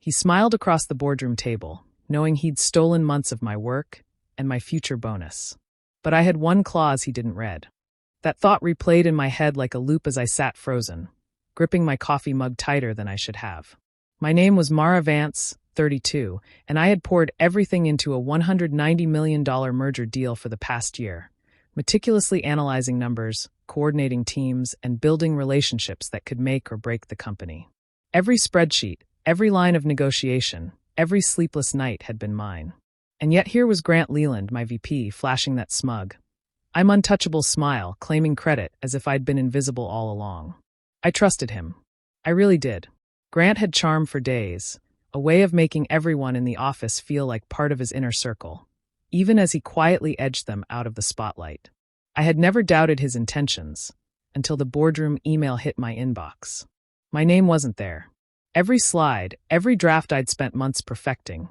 He smiled across the boardroom table, knowing he'd stolen months of my work and my future bonus. But I had one clause he didn't read. That thought replayed in my head like a loop as I sat frozen, gripping my coffee mug tighter than I should have. My name was Mara Vance, 32, and I had poured everything into a $190 million merger deal for the past year, meticulously analyzing numbers, coordinating teams, and building relationships that could make or break the company. Every spreadsheet, every line of negotiation, every sleepless night had been mine. And yet here was Grant Leland, my VP, flashing that smug, I'm untouchable smile, claiming credit as if I'd been invisible all along. I trusted him. I really did. Grant had charm for days, a way of making everyone in the office feel like part of his inner circle, even as he quietly edged them out of the spotlight. I had never doubted his intentions, until the boardroom email hit my inbox. My name wasn't there. Every slide, every draft I'd spent months perfecting,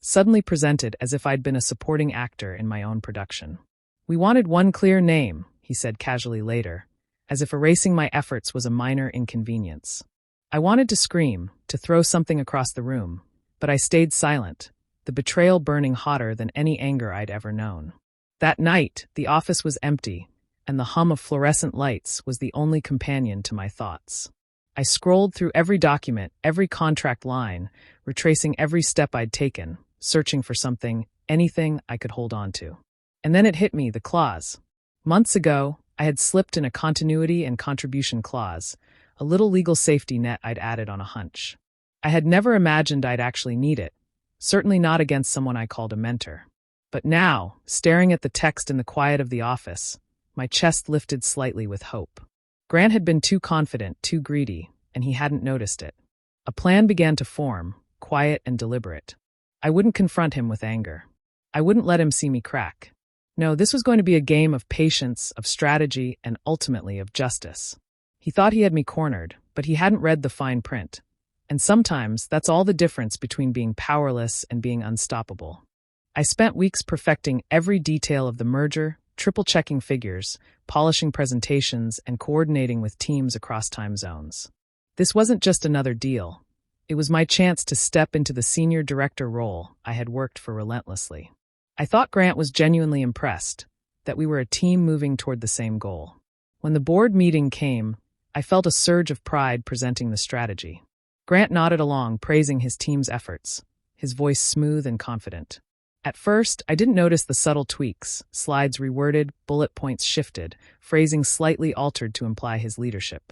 suddenly presented as if I'd been a supporting actor in my own production. We wanted one clear name, he said casually later, as if erasing my efforts was a minor inconvenience. I wanted to scream, to throw something across the room, but I stayed silent, the betrayal burning hotter than any anger I'd ever known. That night, the office was empty, and the hum of fluorescent lights was the only companion to my thoughts. I scrolled through every document, every contract line, retracing every step I'd taken, searching for something, anything I could hold on to. And then it hit me, the clause. Months ago, I had slipped in a continuity and contribution clause, a little legal safety net I'd added on a hunch. I had never imagined I'd actually need it, certainly not against someone I called a mentor. But now, staring at the text in the quiet of the office, my chest lifted slightly with hope. Grant had been too confident, too greedy, and he hadn't noticed it. A plan began to form, quiet and deliberate. I wouldn't confront him with anger. I wouldn't let him see me crack. No, this was going to be a game of patience, of strategy, and ultimately of justice. He thought he had me cornered, but he hadn't read the fine print. And sometimes that's all the difference between being powerless and being unstoppable. I spent weeks perfecting every detail of the merger, triple-checking figures, polishing presentations, and coordinating with teams across time zones. This wasn't just another deal. It was my chance to step into the senior director role I had worked for relentlessly. I thought Grant was genuinely impressed, that we were a team moving toward the same goal. When the board meeting came, I felt a surge of pride presenting the strategy. Grant nodded along, praising his team's efforts, his voice smooth and confident. At first, I didn't notice the subtle tweaks, slides reworded, bullet points shifted, phrasing slightly altered to imply his leadership.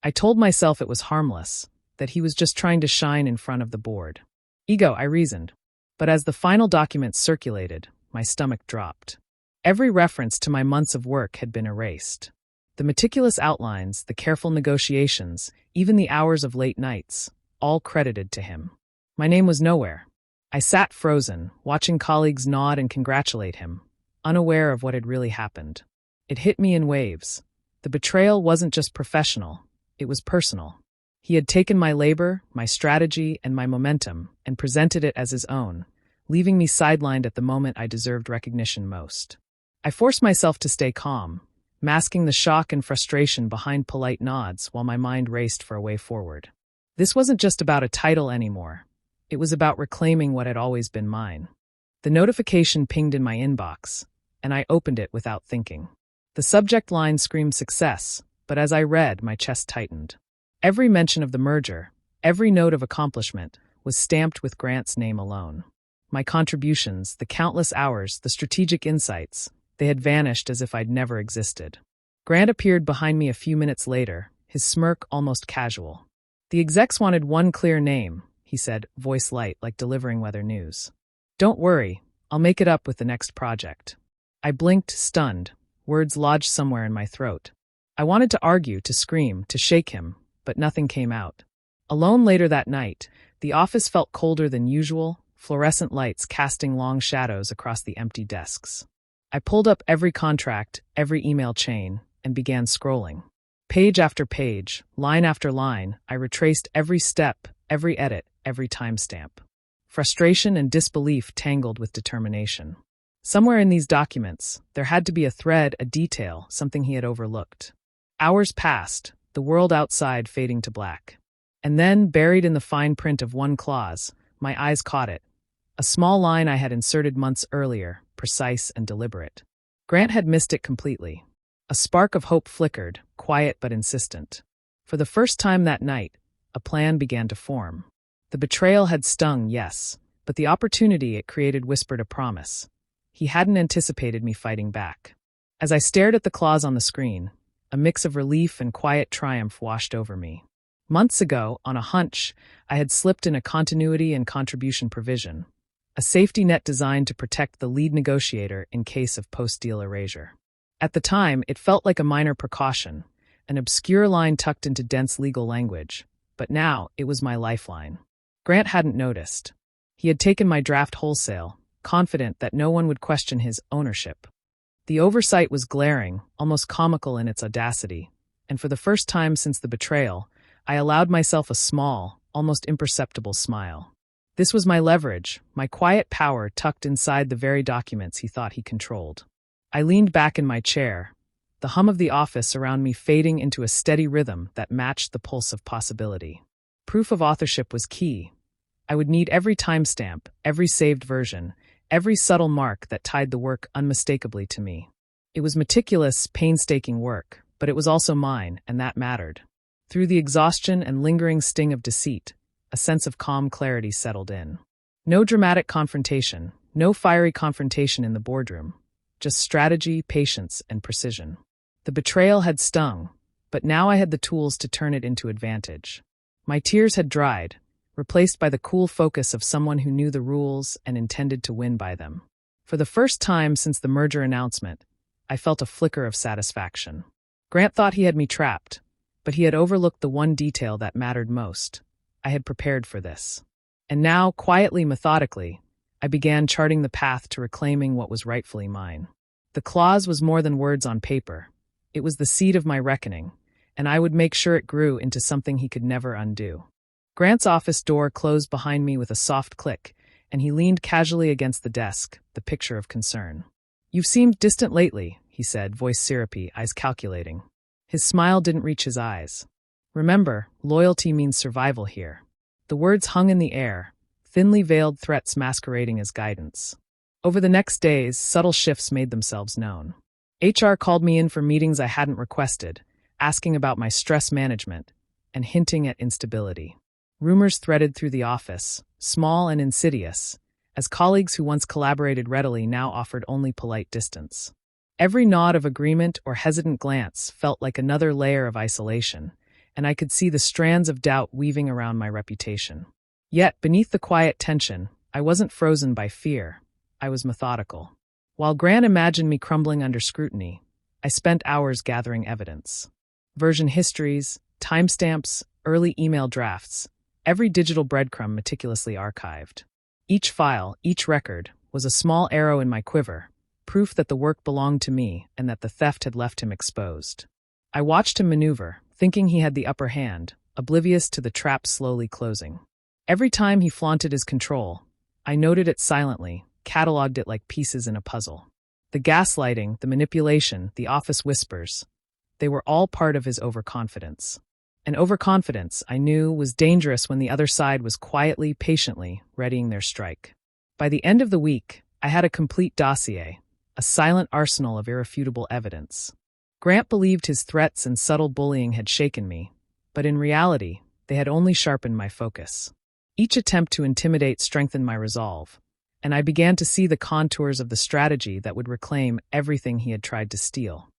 I told myself it was harmless, that he was just trying to shine in front of the board. Ego, I reasoned. But as the final documents circulated, my stomach dropped. Every reference to my months of work had been erased. The meticulous outlines, the careful negotiations, even the hours of late nights, all credited to him. My name was nowhere. I sat frozen, watching colleagues nod and congratulate him, unaware of what had really happened. It hit me in waves. The betrayal wasn't just professional, it was personal. He had taken my labor, my strategy, and my momentum, and presented it as his own, leaving me sidelined at the moment I deserved recognition most. I forced myself to stay calm, masking the shock and frustration behind polite nods while my mind raced for a way forward. This wasn't just about a title anymore. It was about reclaiming what had always been mine. The notification pinged in my inbox, and I opened it without thinking. The subject line screamed success, but as I read, my chest tightened. Every mention of the merger, every note of accomplishment, was stamped with Grant's name alone. My contributions, the countless hours, the strategic insights, they had vanished as if I'd never existed. Grant appeared behind me a few minutes later, his smirk almost casual. The execs wanted one clear name, he said, voice light like delivering weather news. Don't worry, I'll make it up with the next project. I blinked, stunned, words lodged somewhere in my throat. I wanted to argue, to scream, to shake him, but nothing came out. Alone later that night, the office felt colder than usual, fluorescent lights casting long shadows across the empty desks. I pulled up every contract, every email chain, and began scrolling. Page after page, line after line, I retraced every step, every edit, every timestamp. Frustration and disbelief tangled with determination. Somewhere in these documents, there had to be a thread, a detail, something he had overlooked. Hours passed, the world outside fading to black. And then, buried in the fine print of one clause, my eyes caught it. A small line I had inserted months earlier, precise and deliberate. Grant had missed it completely. A spark of hope flickered, quiet but insistent. For the first time that night, a plan began to form. The betrayal had stung, yes, but the opportunity it created whispered a promise. He hadn't anticipated me fighting back. As I stared at the clause on the screen, a mix of relief and quiet triumph washed over me. Months ago, on a hunch, I had slipped in a continuity and contribution provision, a safety net designed to protect the lead negotiator in case of post-deal erasure. At the time, it felt like a minor precaution, an obscure line tucked into dense legal language, but now it was my lifeline. Grant hadn't noticed. He had taken my draft wholesale, confident that no one would question his ownership. The oversight was glaring, almost comical in its audacity, and for the first time since the betrayal, I allowed myself a small, almost imperceptible smile. This was my leverage, my quiet power tucked inside the very documents he thought he controlled. I leaned back in my chair, the hum of the office around me fading into a steady rhythm that matched the pulse of possibility. Proof of authorship was key. I would need every timestamp, every saved version, every subtle mark that tied the work unmistakably to me. It was meticulous, painstaking work, but it was also mine, and that mattered. Through the exhaustion and lingering sting of deceit, a sense of calm clarity settled in. No dramatic confrontation, no fiery confrontation in the boardroom, just strategy, patience, and precision. The betrayal had stung, but now I had the tools to turn it into advantage. My tears had dried, replaced by the cool focus of someone who knew the rules and intended to win by them. For the first time since the merger announcement, I felt a flicker of satisfaction. Grant thought he had me trapped, but he had overlooked the one detail that mattered most. I had prepared for this. And now, quietly, methodically, I began charting the path to reclaiming what was rightfully mine. The clause was more than words on paper. It was the seed of my reckoning, and I would make sure it grew into something he could never undo. Grant's office door closed behind me with a soft click, and he leaned casually against the desk, the picture of concern. "You've seemed distant lately," he said, voice syrupy, eyes calculating. His smile didn't reach his eyes. "Remember, loyalty means survival here." The words hung in the air, thinly veiled threats masquerading as guidance. Over the next days, subtle shifts made themselves known. HR called me in for meetings I hadn't requested, asking about my stress management, and hinting at instability. Rumors threaded through the office, small and insidious, as colleagues who once collaborated readily now offered only polite distance. Every nod of agreement or hesitant glance felt like another layer of isolation, and I could see the strands of doubt weaving around my reputation. Yet, beneath the quiet tension, I wasn't frozen by fear. I was methodical. While Grant imagined me crumbling under scrutiny, I spent hours gathering evidence. Version histories, timestamps, early email drafts, every digital breadcrumb meticulously archived. Each file, each record, was a small arrow in my quiver, proof that the work belonged to me and that the theft had left him exposed. I watched him maneuver, thinking he had the upper hand, oblivious to the trap slowly closing. Every time he flaunted his control, I noted it silently, cataloged it like pieces in a puzzle. The gaslighting, the manipulation, the office whispers, they were all part of his overconfidence. And overconfidence, I knew, was dangerous when the other side was quietly, patiently readying their strike. By the end of the week, I had a complete dossier, a silent arsenal of irrefutable evidence. Grant believed his threats and subtle bullying had shaken me, but in reality, they had only sharpened my focus. Each attempt to intimidate strengthened my resolve, and I began to see the contours of the strategy that would reclaim everything he had tried to steal.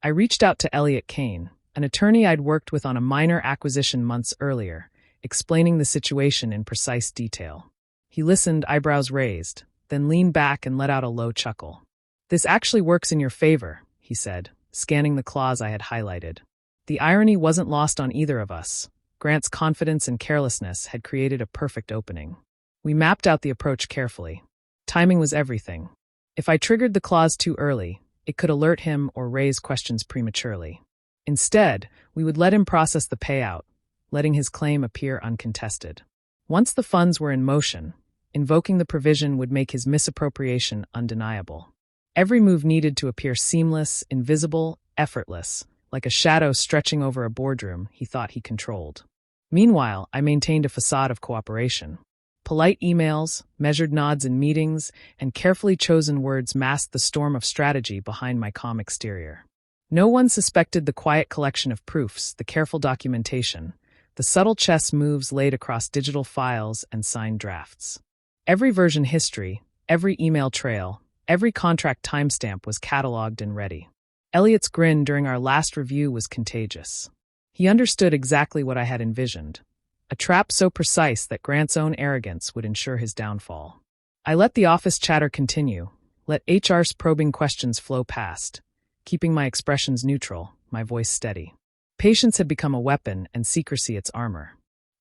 I reached out to Elliot Kane, an attorney I'd worked with on a minor acquisition months earlier, explaining the situation in precise detail. He listened, eyebrows raised, then leaned back and let out a low chuckle. "This actually works in your favor," he said, scanning the clause I had highlighted. The irony wasn't lost on either of us. Grant's confidence and carelessness had created a perfect opening. We mapped out the approach carefully. Timing was everything. If I triggered the clause too early, it could alert him or raise questions prematurely. Instead, we would let him process the payout, letting his claim appear uncontested. Once the funds were in motion, invoking the provision would make his misappropriation undeniable. Every move needed to appear seamless, invisible, effortless, like a shadow stretching over a boardroom he thought he controlled. Meanwhile, I maintained a facade of cooperation. Polite emails, measured nods in meetings, and carefully chosen words masked the storm of strategy behind my calm exterior. No one suspected the quiet collection of proofs, the careful documentation, the subtle chess moves laid across digital files and signed drafts. Every version history, every email trail, every contract timestamp was cataloged and ready. Elliot's grin during our last review was contagious. He understood exactly what I had envisioned. A trap so precise that Grant's own arrogance would ensure his downfall. I let the office chatter continue, let HR's probing questions flow past, keeping my expressions neutral, my voice steady. Patience had become a weapon and secrecy its armor.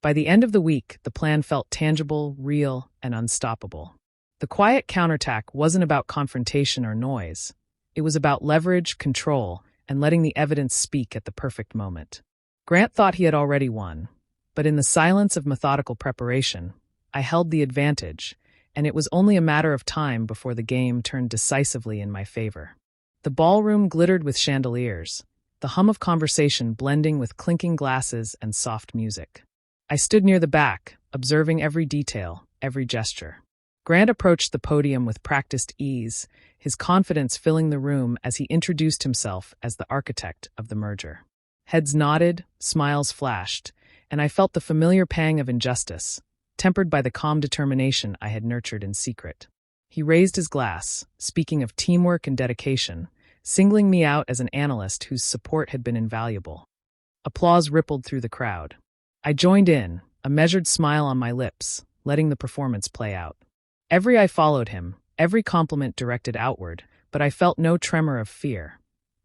By the end of the week, the plan felt tangible, real, and unstoppable. The quiet counterattack wasn't about confrontation or noise. It was about leverage, control, and letting the evidence speak at the perfect moment. Grant thought he had already won. But in the silence of methodical preparation, I held the advantage, and it was only a matter of time before the game turned decisively in my favor. The ballroom glittered with chandeliers, the hum of conversation blending with clinking glasses and soft music. I stood near the back, observing every detail, every gesture. Grant approached the podium with practiced ease, his confidence filling the room as he introduced himself as the architect of the merger. Heads nodded, smiles flashed, and I felt the familiar pang of injustice, tempered by the calm determination I had nurtured in secret. He raised his glass, speaking of teamwork and dedication, singling me out as an analyst whose support had been invaluable. Applause rippled through the crowd. I joined in, a measured smile on my lips, letting the performance play out. Every eye followed him, every compliment directed outward, but I felt no tremor of fear.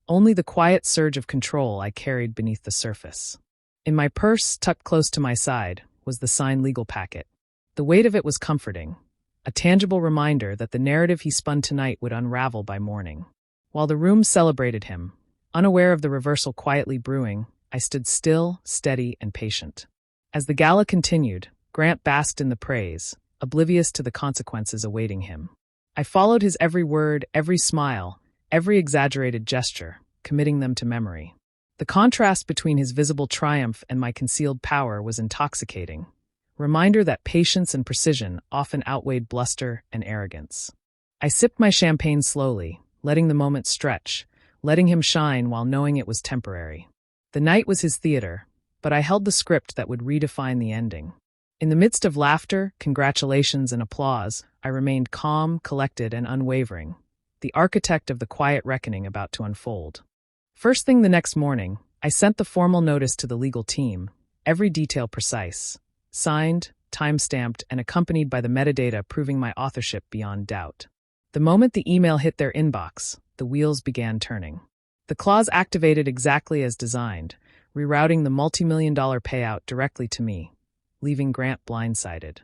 Only the quiet surge of control I carried beneath the surface. In my purse, tucked close to my side, was the signed legal packet. The weight of it was comforting, a tangible reminder that the narrative he spun tonight would unravel by morning. While the room celebrated him, unaware of the reversal quietly brewing, I stood still, steady, and patient. As the gala continued, Grant basked in the praise, oblivious to the consequences awaiting him. I followed his every word, every smile, every exaggerated gesture, committing them to memory. The contrast between his visible triumph and my concealed power was intoxicating, reminder that patience and precision often outweighed bluster and arrogance. I sipped my champagne slowly, letting the moment stretch, letting him shine while knowing it was temporary. The night was his theater, but I held the script that would redefine the ending. In the midst of laughter, congratulations, and applause, I remained calm, collected, and unwavering, the architect of the quiet reckoning about to unfold. First thing the next morning, I sent the formal notice to the legal team, every detail precise, signed, time-stamped, and accompanied by the metadata proving my authorship beyond doubt. The moment the email hit their inbox, the wheels began turning. The clause activated exactly as designed, rerouting the multi-million-dollar payout directly to me, leaving Grant blindsided.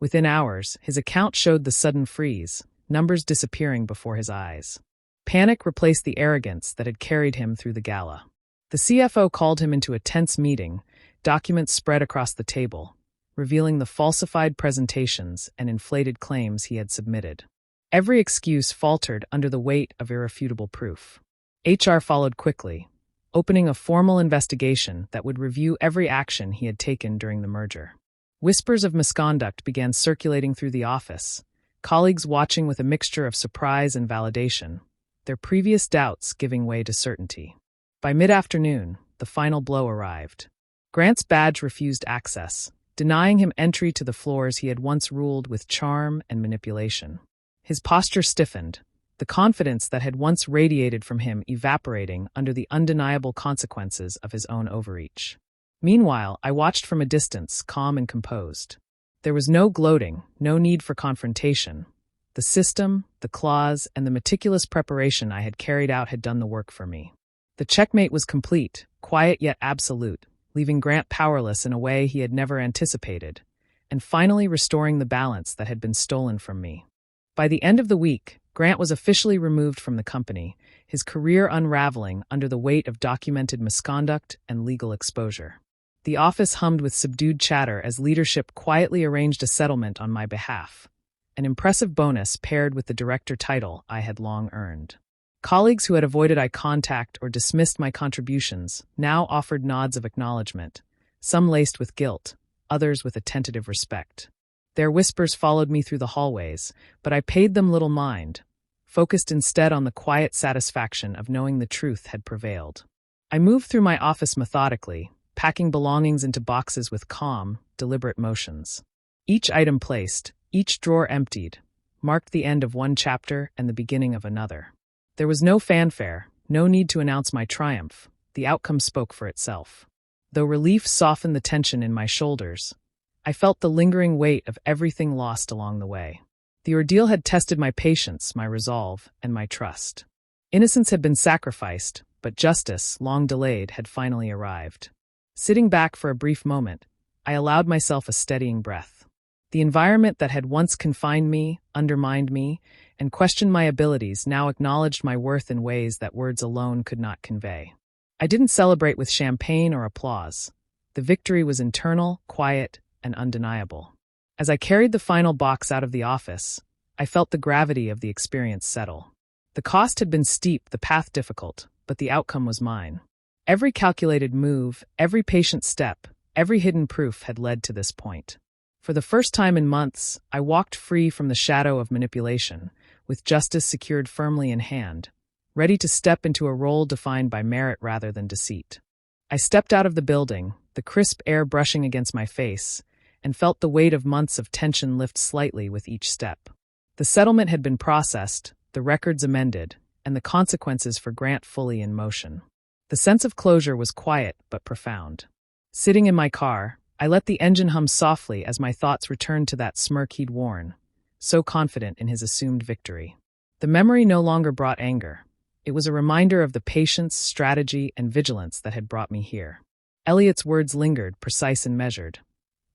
Within hours, his account showed the sudden freeze, numbers disappearing before his eyes. Panic replaced the arrogance that had carried him through the gala. The CFO called him into a tense meeting, documents spread across the table, revealing the falsified presentations and inflated claims he had submitted. Every excuse faltered under the weight of irrefutable proof. HR followed quickly, opening a formal investigation that would review every action he had taken during the merger. Whispers of misconduct began circulating through the office, colleagues watching with a mixture of surprise and validation, their previous doubts giving way to certainty. By mid-afternoon, the final blow arrived. Grant's badge refused access, denying him entry to the floors he had once ruled with charm and manipulation. His posture stiffened, the confidence that had once radiated from him evaporating under the undeniable consequences of his own overreach. Meanwhile, I watched from a distance, calm and composed. There was no gloating, no need for confrontation. The system, the clause, and the meticulous preparation I had carried out had done the work for me. The checkmate was complete, quiet yet absolute, leaving Grant powerless in a way he had never anticipated, and finally restoring the balance that had been stolen from me. By the end of the week, Grant was officially removed from the company, his career unraveling under the weight of documented misconduct and legal exposure. The office hummed with subdued chatter as leadership quietly arranged a settlement on my behalf, an impressive bonus paired with the director title I had long earned. Colleagues who had avoided eye contact or dismissed my contributions now offered nods of acknowledgement, some laced with guilt, others with a tentative respect. Their whispers followed me through the hallways, but I paid them little mind, focused instead on the quiet satisfaction of knowing the truth had prevailed. I moved through my office methodically, packing belongings into boxes with calm, deliberate motions. Each item placed, each drawer emptied, marked the end of one chapter and the beginning of another. There was no fanfare, no need to announce my triumph. The outcome spoke for itself. Though relief softened the tension in my shoulders, I felt the lingering weight of everything lost along the way. The ordeal had tested my patience, my resolve, and my trust. Innocence had been sacrificed, but justice, long delayed, had finally arrived. Sitting back for a brief moment, I allowed myself a steadying breath. The environment that had once confined me, undermined me, and questioned my abilities now acknowledged my worth in ways that words alone could not convey. I didn't celebrate with champagne or applause. The victory was internal, quiet, and undeniable. As I carried the final box out of the office, I felt the gravity of the experience settle. The cost had been steep, the path difficult, but the outcome was mine. Every calculated move, every patient step, every hidden proof had led to this point. For the first time in months, I walked free from the shadow of manipulation, with justice secured firmly in hand, ready to step into a role defined by merit rather than deceit. I stepped out of the building, the crisp air brushing against my face, and felt the weight of months of tension lift slightly with each step. The settlement had been processed, the records amended, and the consequences for Grant fully in motion. The sense of closure was quiet but profound. Sitting in my car, I let the engine hum softly as my thoughts returned to that smirk he'd worn, so confident in his assumed victory. The memory no longer brought anger. It was a reminder of the patience, strategy, and vigilance that had brought me here. Eliot's words lingered, precise and measured.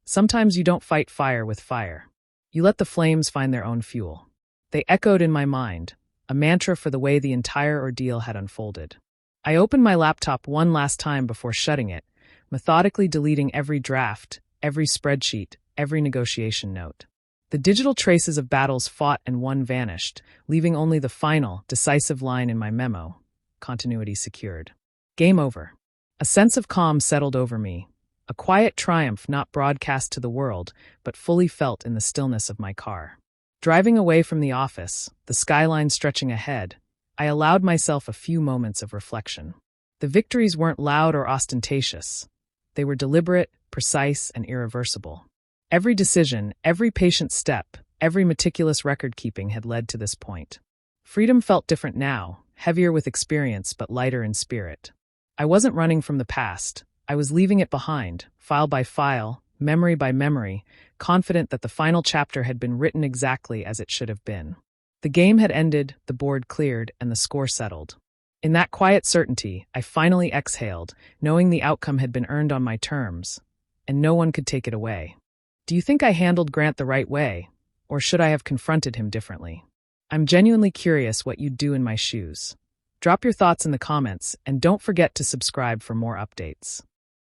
Sometimes you don't fight fire with fire. You let the flames find their own fuel. They echoed in my mind, a mantra for the way the entire ordeal had unfolded. I opened my laptop one last time before shutting it, methodically deleting every draft, every spreadsheet, every negotiation note. The digital traces of battles fought and won vanished, leaving only the final, decisive line in my memo: continuity secured. Game over. A sense of calm settled over me, a quiet triumph not broadcast to the world, but fully felt in the stillness of my car. Driving away from the office, the skyline stretching ahead, I allowed myself a few moments of reflection. The victories weren't loud or ostentatious. They were deliberate, precise, and irreversible. Every decision, every patient step, every meticulous record-keeping had led to this point. Freedom felt different now, heavier with experience but lighter in spirit. I wasn't running from the past. I was leaving it behind, file by file, memory by memory, confident that the final chapter had been written exactly as it should have been. The game had ended, the board cleared, and the score settled. In that quiet certainty, I finally exhaled, knowing the outcome had been earned on my terms, and no one could take it away. Do you think I handled Grant the right way, or should I have confronted him differently? I'm genuinely curious what you'd do in my shoes. Drop your thoughts in the comments, and don't forget to subscribe for more updates.